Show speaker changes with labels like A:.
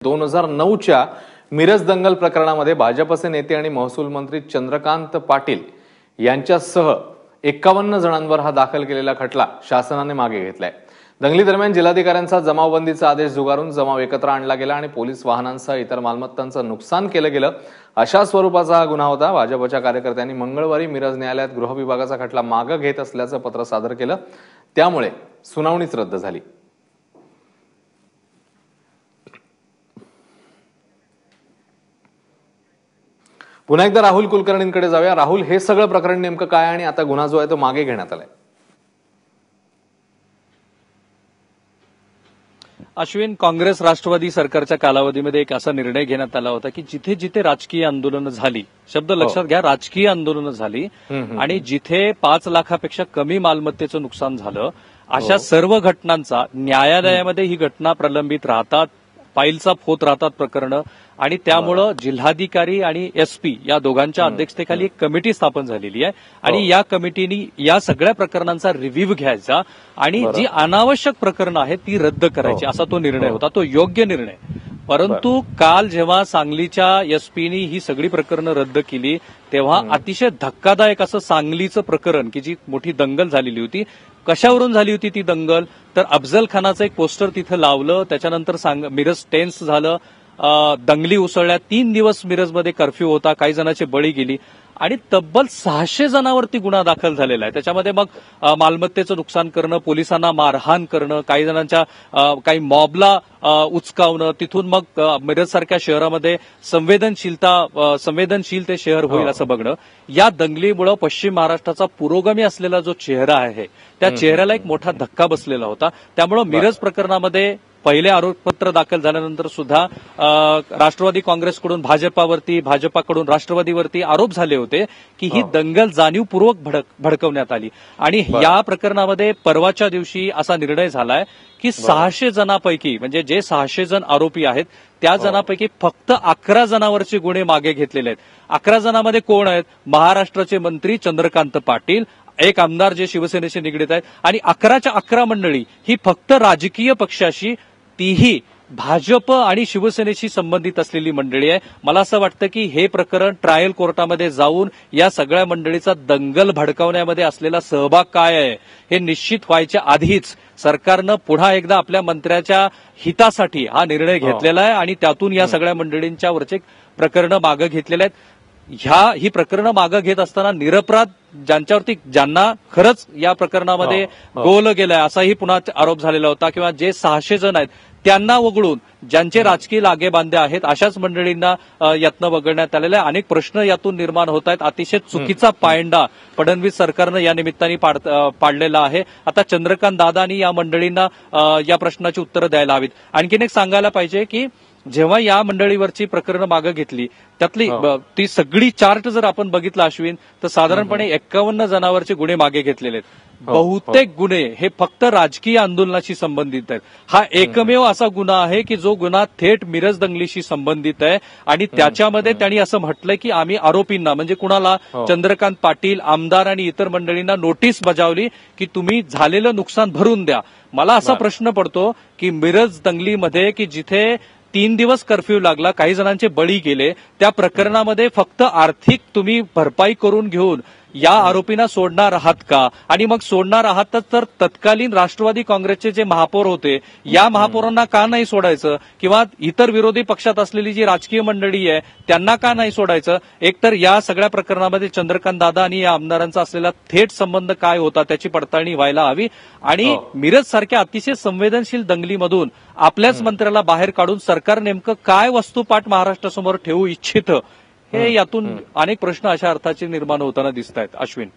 A: 2009च्या मिरज दंगल प्रकरणामध्ये भाजपचे नेते आणि महसूल मंत्री चंद्रकांत पाटील यांच्यासह 51 जणांवर हा दाखल केलेला खटला शासनाने मागे घेतलाय। दंगलीदरम्यान जिल्हाधिकाऱ्यांचा जमावबंदीचा आदेश झुगारून जमाव एकत्र आणला गेला आणि पोलीस वाहनांसह इतर मालमत्तांचं नुकसान केलं गेलं, अशा स्वरूपाचा हा गुन्हा होता। भाजपच्या कार्यकर्त्यांनी मंगळवारी मिरज न्यायालयात गृह विभागाचा खटला मागे घेत असल्याचं पत्र सादर केलं, त्यामुळे सुनावणीच रद्द झाली। पुन्हा एकदा राहुल कुलकर्णींकडे जाऊया। राहुल, हे सगळं प्रकरण नेमकं काय आणि आता गुन्हा जो आहे तो मागे घेण्यात आलाय?
B: अश्विन, काँग्रेस राष्ट्रवादी सरकारच्या कालावधीमध्ये एक असा निर्णय घेण्यात आला होता की जिथे जिथे राजकीय आंदोलनं झाली, शब्द लक्षात घ्या, राजकीय आंदोलनं झाली आणि जिथे 5 लाखापेक्षा कमी मालमत्तेचं नुकसान झालं, अशा सर्व घटनांचा न्यायालयामध्ये ही घटना प्रलंबित राहतात, फाईलचा होत राहतात प्रकरणं, आणि त्यामुळं जिल्हाधिकारी आणि एसपी या दोघांच्या अध्यक्षतेखाली एक कमिटी स्थापन झालेली आहे आणि या कमिटीने या सगळ्या प्रकरणांचा रिव्ह्यू घ्यायचा आणि जी अनावश्यक प्रकरणं आहेत ती रद्द करायची, असा तो निर्णय होता। तो योग्य निर्णय। परंतु काल जेव्हा सांगलीच्या एसपीनी ही सगळी प्रकरणं रद्द केली तेव्हा अतिशय धक्कादायक असं सांगलीचं प्रकरण, की जी मोठी दंगल झालेली होती, कशावरून झाली होती ती दंगल, तर अफजल खानाचं एक पोस्टर तिथं लावलं, त्याच्यानंतर मिरज टेन्स झालं, दंगली उसळल्या, 3 दिवस मिरजमध्ये कर्फ्यू होता, काही जणांची बळी गेली आणि तब्बल 600 जणांवरती गुन्हा दाखल झालेला आहे। त्याच्यामध्ये मग मालमत्तेचं नुकसान करणं, पोलिसांना मारहाण करणं, काही जणांच्या काही मॉबला उचकावणं, तिथून मग मिरजसारख्या शहरामध्ये संवेदनशील ते शहर होईल असं बघणं। या दंगलीमुळे पश्चिम महाराष्ट्राचा पुरोगामी असलेला जो चेहरा आहे त्या चेहऱ्याला एक मोठा धक्का बसलेला होता। त्यामुळे मिरज प्रकरणामध्ये पहिले आरोपपत्र दाखल झाल्यानंतर सुद्धा राष्ट्रवादी काँग्रेसकडून भाजपाकडून राष्ट्रवादीवरती आरोप झाले होते की ही दंगल जाणीवपूर्वक भडकवण्यात आली आणि या प्रकरणामध्ये परवाच्या दिवशी असा निर्णय झालाय की 600 जणांपैकी, म्हणजे जे 600 जण आरोपी आहेत त्या जणांपैकी फक्त 11 जणांवरचे गुन्हे मागे घेतलेले आहेत। 11 जणांमध्ये कोण आहेत? महाराष्ट्राचे मंत्री चंद्रकांत पाटील, एक आमदार जे शिवसेनेशी निगडीत आहेत, आणि 11च्या 11 मंडळी ही फक्त राजकीय पक्षाशी, तीही भाजप आणि शिवसेनेशी संबंधित असलेली मंडळी आहे। मला असं वाटतं की हे प्रकरण ट्रायल कोर्टामध्ये जाऊन या सगळ्या मंडळीचा दंगल भडकावण्यामध्ये असलेला सहभाग काय आहे हे निश्चित व्हायच्या आधीच सरकारनं पुन्हा एकदा आपल्या मंत्र्याच्या हितासाठी हा निर्णय घेतलेला आहे आणि त्यातून या सगळ्या मंडळींच्या वरचे प्रकरणं मागे घेतलेले आहेत। ही प्रकरणं मागे घेत असताना निरपराध ज्यांना खरंच या प्रकरणामध्ये गोवलं गेलंय असाही पुन्हा आरोप झालेला होता, किंवा जे 600 जण आहेत त्यांना वगळून ज्यांचे राजकीय लागेबांधे आहेत अशाच मंडळींना यातनं वगळण्यात आलेला आहे। अनेक प्रश्न यातून निर्माण होत आहेत। अतिशय चुकीचा पायंडा फडणवीस सरकारनं या निमित्ताने पाडलेला आहे। आता चंद्रकांत दादांनी या मंडळींना या प्रश्नाची उत्तरं द्यायला हवीत। आणखीन एक सांगायला पाहिजे की जेव्हा या मंडळीवरची प्रकरणं मागे घेतली त्यातली ती सगळी चार्ट जर आपण बघितला अश्विन, तर साधारणपणे 51 जणांवरचे गुन्हे मागे घेतलेले आहेत। बहुतेक गुन्हे हे फक्त राजकीय आंदोलनाशी संबंधित आहेत। हा एकमेव असा गुन्हा आहे की जो गुन्हा थेट मिरज दंगलीशी संबंधित आहे आणि त्याच्यामध्ये त्यांनी असं म्हटलंय की आम्ही आरोपींना, म्हणजे कुणाला, चंद्रकांत पाटील, आमदार आणि इतर मंडळींना नोटीस बजावली की तुम्ही झालेलं नुकसान भरून द्या। मला असा प्रश्न पडतो की मिरज दंगलीमध्ये की जिथे 3 दिवस कर्फ्यू लागला, काही जणांचे बळी गेले, त्या प्रकरणामध्ये फक्त आर्थिक तुम्ही भरपाई करून घेऊन या आरोपींना सोडणार आहात का? आणि मग सोडणार आहात तर तत्कालीन राष्ट्रवादी काँग्रेसचे जे महापौर होते या महापौरांना का नाही सोडायचं? किंवा इतर विरोधी पक्षात असलेली जी राजकीय मंडळी आहे त्यांना का नाही सोडायचं? एकतर या सगळ्या प्रकरणामध्ये चंद्रकांत दादा आणि या आमदारांचा असलेला थेट संबंध काय होता त्याची पडताळणी व्हायला हवी आणि मिरज सारख्या अतिशय संवेदनशील दंगलीमधून आपल्याच मंत्र्याला बाहेर काढून सरकार नेमकं काय वस्तुपाठ महाराष्ट्रासमोर ठेवू इच्छितं हे यातून अनेक प्रश्न अशा अर्थाचे निर्माण होताना दिसत आहेत। अश्विन।